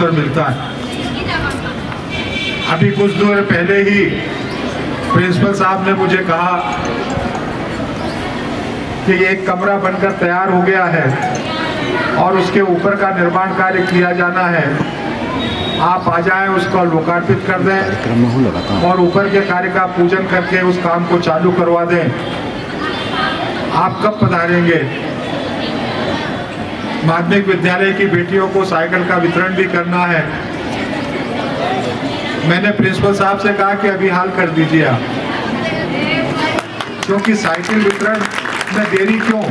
अवसर मिलता है। अभी कुछ देर पहले ही प्रिंसिपल साहब ने मुझे कहा कि एक कमरा बनकर तैयार हो गया है और उसके ऊपर का निर्माण कार्य किया जाना है, आप आ जाएं, उसको लोकार्पित कर दें और ऊपर के कार्य का पूजन करके उस काम को चालू करवा दें। आप कब पधारेंगे? माध्यमिक विद्यालय की बेटियों को साइकिल का वितरण भी करना है। मैंने प्रिंसिपल साहब से कहा कि अभी हाल कर दीजिए आप, क्योंकि साइकिल वितरण में देरी क्यों?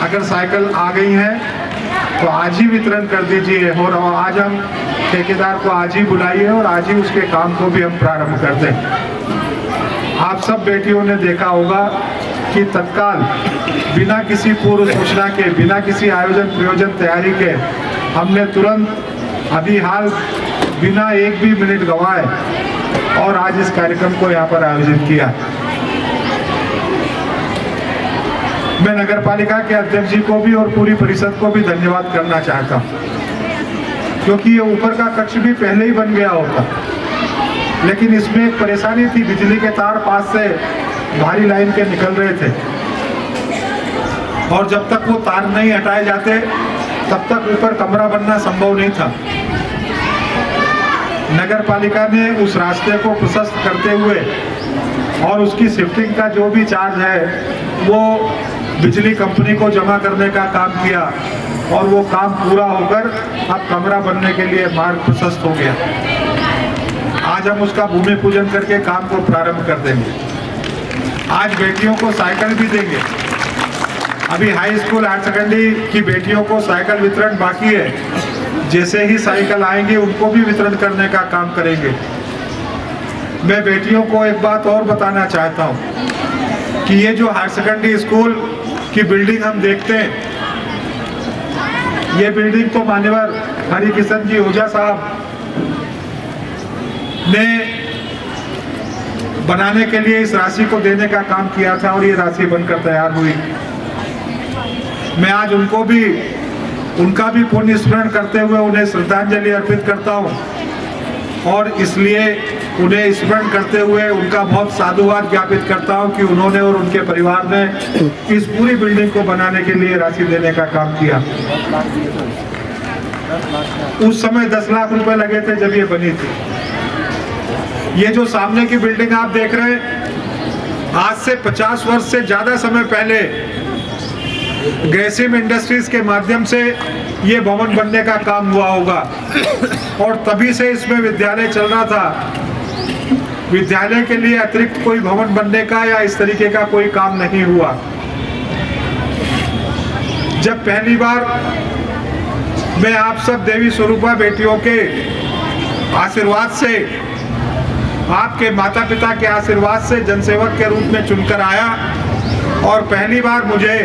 अगर साइकिल आ गई है तो आज ही वितरण कर दीजिए और आज हम ठेकेदार को आज ही बुलाइए और आज ही उसके काम को भी हम प्रारंभ कर दें। आप सब बेटियों ने देखा होगा कि तत्काल बिना किसी पूर्व सूचना के, बिना किसी आयोजन प्रयोजन तैयारी के हमने तुरंत अभी हाल बिना एक भी मिनट गंवाए और आज इस कार्यक्रम को यहाँ पर आयोजित किया। मैं नगर पालिका के अध्यक्ष जी को भी और पूरी परिषद को भी धन्यवाद करना चाहता हूँ, क्योंकि ये ऊपर का कक्ष भी पहले ही बन गया होता, लेकिन इसमें एक परेशानी थी, बिजली के तार पास से भारी लाइन के निकल रहे थे और जब तक वो तार नहीं हटाए जाते तब तक ऊपर कमरा बनना संभव नहीं था। नगर पालिका ने उस रास्ते को प्रशस्त करते हुए और उसकी शिफ्टिंग का जो भी चार्ज है वो बिजली कंपनी को जमा करने का काम किया और वो काम पूरा होकर अब कमरा बनने के लिए मार्ग प्रशस्त हो गया। आज हम उसका भूमि पूजन करके काम को प्रारंभ कर देंगे। आज बेटियों को साइकिल भी देंगे। अभी हाई स्कूल हायर सेकेंडरी की बेटियों को साइकिल वितरण बाकी है। जैसे ही साइकिल आएंगे उनको भी वितरण करने का काम करेंगे। मैं बेटियों को एक बात और बताना चाहता हूँ कि ये जो हायर सेकेंडरी स्कूल की बिल्डिंग हम देखते हैं, ये बिल्डिंग तो मान्यवर हरिकिशन जी ओझा साहब ने बनाने के लिए इस राशि को देने का काम किया था और ये राशि बनकर तैयार हुई। मैं आज उनका भी पुण्य स्मरण करते हुए उन्हें श्रद्धांजलि अर्पित करता हूं और इसलिए उन्हें स्मरण करते हुए उनका बहुत साधुवाद ज्ञापित करता हूं कि उन्होंने और उनके परिवार ने इस पूरी बिल्डिंग को बनाने के लिए राशि देने का काम किया। उस समय 10 लाख रुपए लगे थे जब ये बनी थी। ये जो सामने की बिल्डिंग आप देख रहे हैं, आज से 50 वर्ष से ज्यादा समय पहले ग्रेसिम इंडस्ट्रीज के माध्यम से ये भवन बनने का काम हुआ होगा और तभी से इसमें विद्यालय चल रहा था। विद्यालय के लिए अतिरिक्त कोई भवन बनने का या इस तरीके का कोई काम नहीं हुआ। जब पहली बार मैं आप सब देवी स्वरूपा बेटियों के आशीर्वाद से, आपके माता पिता के आशीर्वाद से जनसेवक के रूप में चुनकर आया और पहली बार मुझे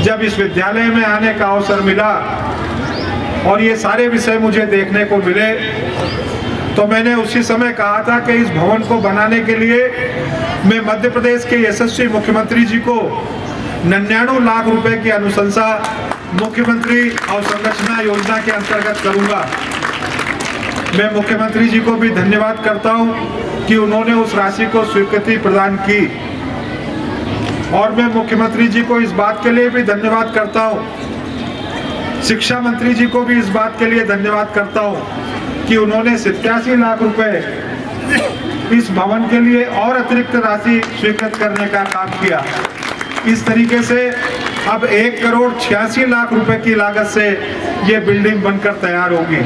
जब इस विद्यालय में आने का अवसर मिला और ये सारे विषय मुझे देखने को मिले, तो मैंने उसी समय कहा था कि इस भवन को बनाने के लिए मैं मध्य प्रदेश के यशस्वी मुख्यमंत्री जी को 99 लाख रुपए की अनुशंसा मुख्यमंत्री अवसंरचना योजना के अंतर्गत करूंगा। मैं मुख्यमंत्री जी को भी धन्यवाद करता हूं कि उन्होंने उस राशि को स्वीकृति प्रदान की और मैं मुख्यमंत्री जी को इस बात के लिए भी धन्यवाद करता हूं, शिक्षा मंत्री जी को भी इस बात के लिए धन्यवाद करता हूं कि उन्होंने 87 लाख रुपए इस भवन के लिए और अतिरिक्त राशि स्वीकृत करने का काम किया। इस तरीके से अब 1,86,00,000 रुपए की लागत से ये बिल्डिंग बनकर तैयार होगी।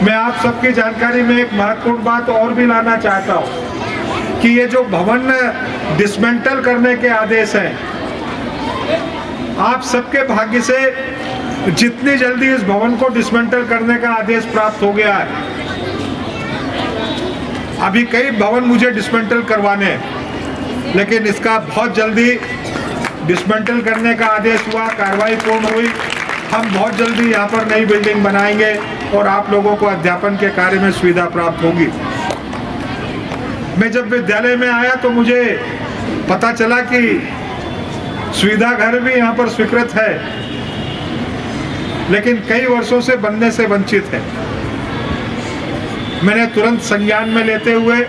मैं आप सबकी जानकारी में एक महत्वपूर्ण बात और भी लाना चाहता हूं कि ये जो भवन डिसमेंटल करने के आदेश हैं, आप सबके भाग्य से जितनी जल्दी इस भवन को डिसमेंटल करने का आदेश प्राप्त हो गया है। अभी कई भवन मुझे डिसमेंटल करवाने हैं, लेकिन इसका बहुत जल्दी डिसमेंटल करने का आदेश हुआ, कार्रवाई पूर्ण हुई। हम बहुत जल्दी यहाँ पर नई बिल्डिंग बनाएंगे और आप लोगों को अध्यापन के कार्य में सुविधा प्राप्त होगी। मैं जब विद्यालय में आया तो मुझे पता चला कि सुविधा घर भी यहाँ पर स्वीकृत है लेकिन कई वर्षों से बनने से वंचित है। मैंने तुरंत संज्ञान में लेते हुए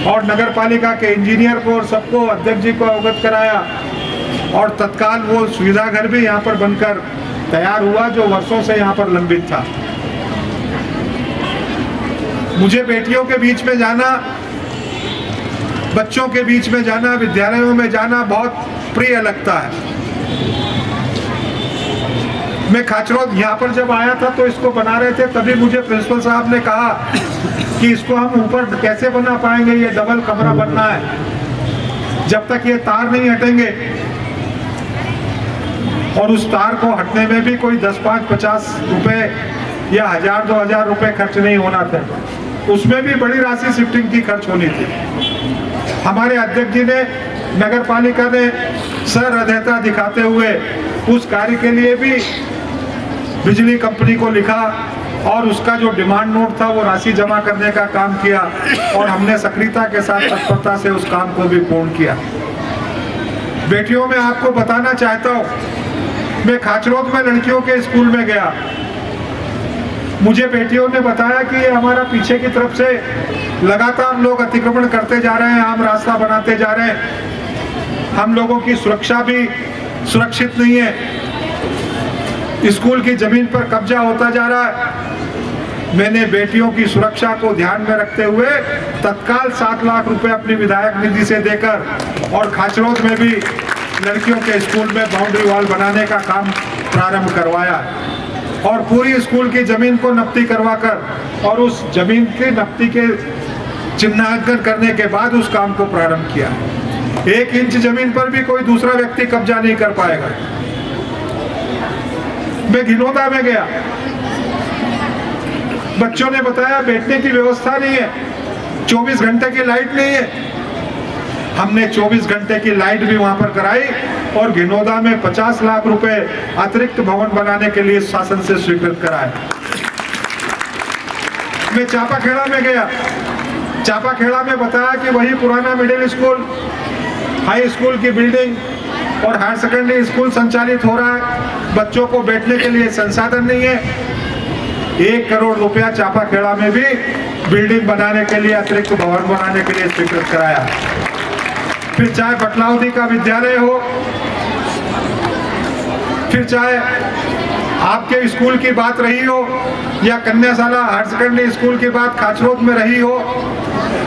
और नगर पालिका के इंजीनियर को और सबको, अध्यक्ष जी को अवगत कराया और तत्काल वो सुविधा घर भी यहाँ पर बनकर तैयार हुआ जो वर्षों से यहाँ पर लंबित था। मुझे बेटियों के बीच में जाना, बच्चों के बीच में जाना, विद्यालयों में जाना बहुत प्रिय लगता है। मैं खाचरोद यहाँ पर जब आया था तो इसको बना रहे थे, तभी मुझे प्रिंसिपल साहब ने कहा कि इसको हम ऊपर कैसे बना पाएंगे, ये डबल कमरा बनना है, जब तक ये तार नहीं हटेंगे। और उस तार को हटने में भी कोई 10, 5, 50 रुपए या 1000, 2000 रुपए खर्च नहीं होना था, उसमें भी बड़ी राशि शिफ्टिंग की खर्च होनी थी। हमारे अध्यक्ष जी ने, नगर पालिका ने सहृदयता दिखाते हुए उस कार्य के लिए भी बिजली कंपनी को लिखा और उसका जो डिमांड नोट था वो राशि जमा करने का काम किया और हमने सक्रियता के साथ तत्परता से उस काम को भी पूर्ण किया। बेटियों, मैं आपको बताना चाहता हूँ, मैं खाचरोद में लड़कियों के स्कूल में गया, मुझे बेटियों ने बताया कि ये हमारा पीछे की तरफ से लगातार लोग अतिक्रमण करते जा रहे हैं, आम रास्ता बनाते जा रहे हैं, हम लोगों की सुरक्षा भी सुरक्षित नहीं है, स्कूल की जमीन पर कब्जा होता जा रहा है। मैंने बेटियों की सुरक्षा को ध्यान में रखते हुए तत्काल 7 लाख रुपए अपनी विधायक निधि से देकर और खाचरोद में भी लड़कियों के स्कूल में बाउंड्री वॉल बनाने का काम प्रारंभ करवाया और पूरी स्कूल की जमीन को नपती करवाकर और उस जमीन की नपती के चिन्हांकन करने के बाद उस काम को प्रारंभ किया। 1 इंच जमीन पर भी कोई दूसरा व्यक्ति कब्जा नहीं कर पाएगा। मैं घिनौदा में गया, बच्चों ने बताया बैठने की व्यवस्था नहीं है, 24 घंटे की लाइट नहीं है। हमने 24 घंटे की लाइट भी वहां पर कराई और घिनौदा में 50 लाख रुपए अतिरिक्त भवन बनाने के लिए शासन से स्वीकृत कराए। मैं चापाखेड़ा में गया, चापाखेड़ा में बताया कि वही पुराना मिडिल स्कूल, हाई स्कूल की बिल्डिंग और हायर सेकेंडरी स्कूल संचालित हो रहा है, बच्चों को बैठने के लिए संसाधन नहीं है। 1 करोड़ रुपया चापाखेड़ा में भी बिल्डिंग बनाने के लिए, अतिरिक्त भवन बनाने के लिए स्वीकृत कराया। फिर चाहे बटलावदी का विद्यालय हो, फिर चाहे आपके स्कूल की बात रही हो या कन्याशाला हायर सेकेंडरी स्कूल की बात खाचरोद में रही हो।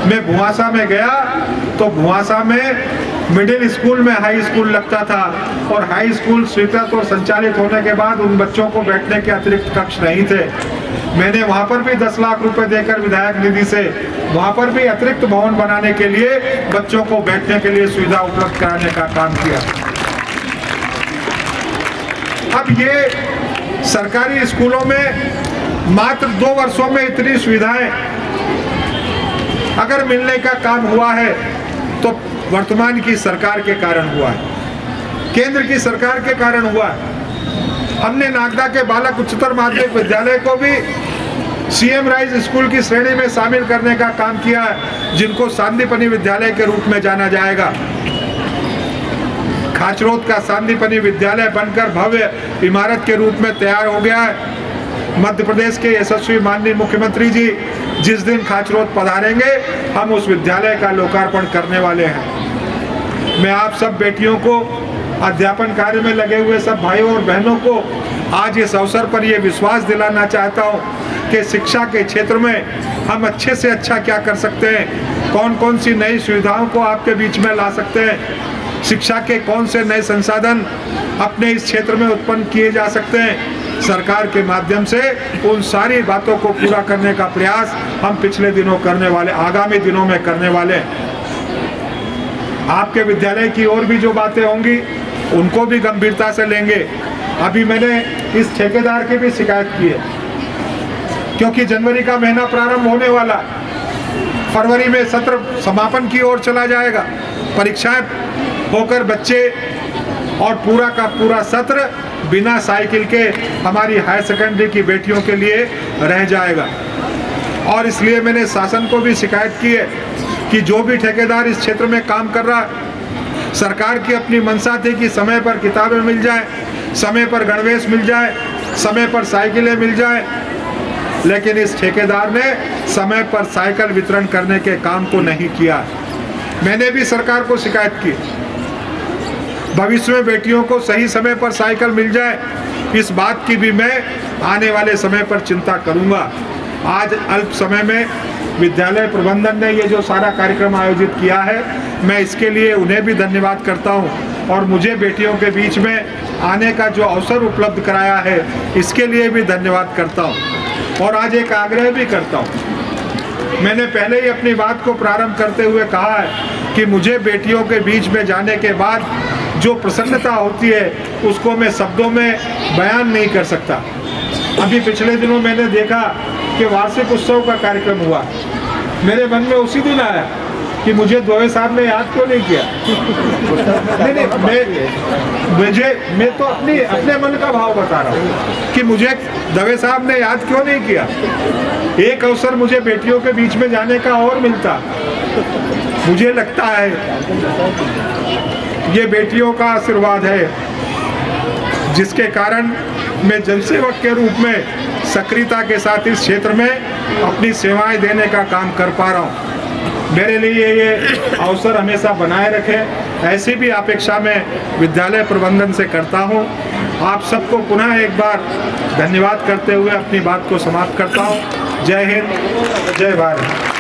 मैं भुआसा में गया तो भुआसा में मिडिल स्कूल में हाई स्कूल लगता था और हाई स्कूल स्वीकृत और संचालित होने के बाद उन बच्चों को बैठने के अतिरिक्त कक्ष नहीं थे। मैंने वहां पर भी 10 लाख रुपए देकर विधायक निधि से वहां पर भी अतिरिक्त भवन बनाने के लिए, बच्चों को बैठने के लिए सुविधा उपलब्ध कराने का काम किया। अब ये सरकारी स्कूलों में मात्र 2 वर्षों में इतनी सुविधाएं अगर मिलने का काम हुआ है तो वर्तमान की सरकार के कारण हुआ है, केंद्र की सरकार के कारण हुआ है। हमने नागदा के बालक उच्चतर माध्यमिक विद्यालय को भी सीएम राइज स्कूल की श्रेणी में शामिल करने का काम किया है, जिनको सांदीपनि विद्यालय के रूप में जाना जाएगा। खाचरोद का सांदीपनि विद्यालय बनकर भव्य इमारत के रूप में तैयार हो गया है। मध्य प्रदेश के यशस्वी माननीय मुख्यमंत्री जी जिस दिन खाचरोद पधारेंगे, हम उस विद्यालय का लोकार्पण करने वाले हैं। मैं आप सब बेटियों को, अध्यापन कार्य में लगे हुए सब भाइयों और बहनों को आज इस अवसर पर यह विश्वास दिलाना चाहता हूं कि शिक्षा के क्षेत्र में हम अच्छे से अच्छा क्या कर सकते हैं, कौन कौन सी नई सुविधाओं को आपके बीच में ला सकते हैं, शिक्षा के कौन से नए संसाधन अपने इस क्षेत्र में उत्पन्न किए जा सकते हैं। सरकार के माध्यम से उन सारी बातों को पूरा करने का प्रयास हम पिछले दिनों करने वाले, आगामी दिनों में करने वाले हैं। आपके विद्यालय की और भी जो बातें होंगी उनको भी गंभीरता से लेंगे। अभी मैंने इस ठेकेदार की भी शिकायत की है, क्योंकि जनवरी का महीना प्रारंभ होने वाला, फरवरी में सत्र समापन की ओर चला जाएगा, परीक्षाएं होकर बच्चे और पूरा का पूरा सत्र बिना साइकिल के हमारी हायर सेकेंडरी की बेटियों के लिए रह जाएगा। और इसलिए मैंने शासन को भी शिकायत की है कि जो भी ठेकेदार इस क्षेत्र में काम कर रहा है, सरकार की अपनी मंशा थी कि समय पर किताबें मिल जाए, समय पर गणवेश मिल जाए, समय पर साइकिलें मिल जाए, लेकिन इस ठेकेदार ने समय पर साइकिल वितरण करने के काम को नहीं किया। मैंने भी सरकार को शिकायत की, भविष्य में बेटियों को सही समय पर साइकिल मिल जाए, इस बात की भी मैं आने वाले समय पर चिंता करूंगा। आज अल्प समय में विद्यालय प्रबंधन ने ये जो सारा कार्यक्रम आयोजित किया है, मैं इसके लिए उन्हें भी धन्यवाद करता हूं और मुझे बेटियों के बीच में आने का जो अवसर उपलब्ध कराया है, इसके लिए भी धन्यवाद करता हूं। और आज एक आग्रह भी करता हूं, मैंने पहले ही अपनी बात को प्रारंभ करते हुए कहा है कि मुझे बेटियों के बीच में जाने के बाद जो प्रसन्नता होती है उसको मैं शब्दों में बयान नहीं कर सकता। अभी पिछले दिनों मैंने देखा कि वार्षिक उत्सव का कार्यक्रम हुआ, मेरे मन में उसी दिन आया कि मुझे दवे साहब ने याद क्यों नहीं किया। मैं तो अपने मन का भाव बता रहा हूँ कि मुझे दवे साहब ने याद क्यों नहीं किया। एक अवसर मुझे बेटियों के बीच में जाने का और मिलता। मुझे लगता है ये बेटियों का आशीर्वाद है, जिसके कारण मैं जनसेवक के रूप में सक्रियता के साथ इस क्षेत्र में अपनी सेवाएं देने का काम कर पा रहा हूं। मेरे लिए ये अवसर हमेशा बनाए रखें, ऐसी भी अपेक्षा मैं विद्यालय प्रबंधन से करता हूं। आप सबको पुनः एक बार धन्यवाद करते हुए अपनी बात को समाप्त करता हूं। जय हिंद, जय भारत।